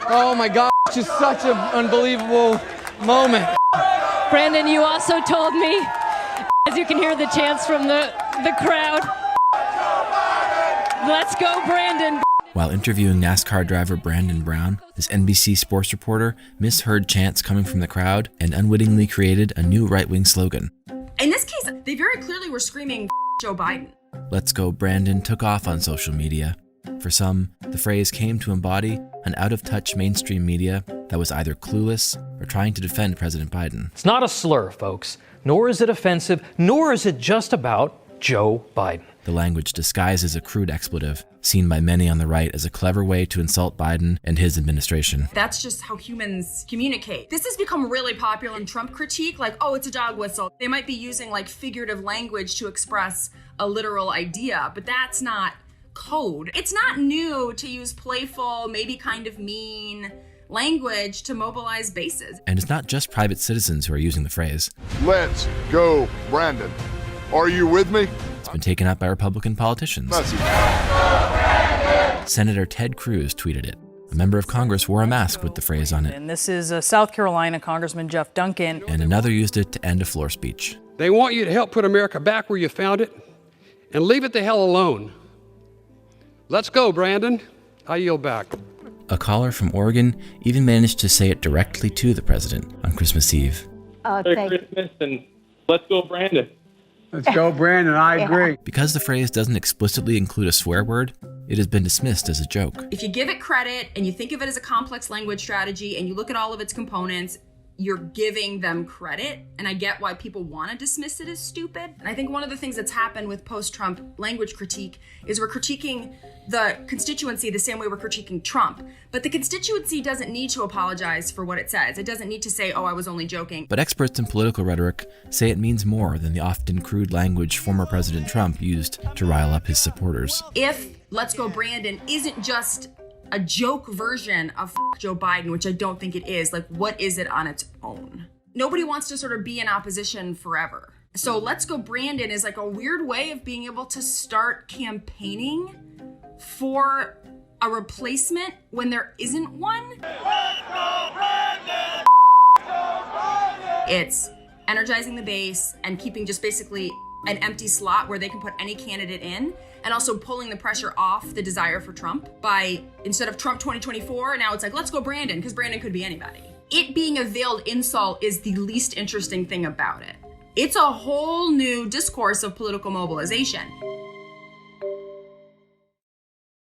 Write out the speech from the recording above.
Oh my God, just such an unbelievable moment. Brandon, you also told me, as you can hear the chants from the crowd, let's go, Brandon. While interviewing NASCAR driver Brandon Brown, this NBC sports reporter misheard chants coming from the crowd and unwittingly created a new right-wing slogan. In this case, they very clearly were screaming Joe Biden. Let's Go Brandon took off on social media. For some, the phrase came to embody an out-of-touch mainstream media that was either clueless or trying to defend President Biden. It's not a slur, folks, nor is it offensive, nor is it just about Joe Biden. The language disguised as a crude expletive, seen by many on the right as a clever way to insult Biden and his administration. That's just how humans communicate. This has become really popular in Trump critique, like, oh, it's a dog whistle. They might be using like figurative language to express a literal idea, but that's not code. It's not new to use playful, maybe kind of mean language to mobilize bases. And it's not just private citizens who are using the phrase. Let's go, Brandon. Are you with me? It's been taken up by Republican politicians. Senator Ted Cruz tweeted it. A member of Congress wore a mask with the phrase on it. And this is South Carolina Congressman Jeff Duncan. And another used it to end a floor speech. They want you to help put America back where you found it and leave it the hell alone. Let's go, Brandon. I yield back. A caller from Oregon even managed to say it directly to the president on Christmas Eve. Merry Christmas and let's go, Brandon. Let's go, Brandon. I agree. Because the phrase doesn't explicitly include a swear word, it has been dismissed as a joke. If you give it credit and you think of it as a complex language strategy and you look at all of its components, you're giving them credit. And I get why people want to dismiss it as stupid. And I think one of the things that's happened with post-Trump language critique is we're critiquing the constituency the same way we're critiquing Trump. But the constituency doesn't need to apologize for what it says. It doesn't need to say, oh, I was only joking. But experts in political rhetoric say it means more than the often crude language former President Trump used to rile up his supporters. If Let's Go Brandon isn't just a joke version of Joe Biden, which I don't think it is, like, what is it on its own? Nobody wants to sort of be in opposition forever. So Let's Go Brandon is like a weird way of being able to start campaigning for a replacement when there isn't one. Let's go Brandon! It's energizing the base and keeping just basically an empty slot where they can put any candidate in, and also pulling the pressure off the desire for Trump by, instead of Trump 2024, now it's like, let's go Brandon, because Brandon could be anybody. It being a veiled insult is the least interesting thing about it. It's a whole new discourse of political mobilization.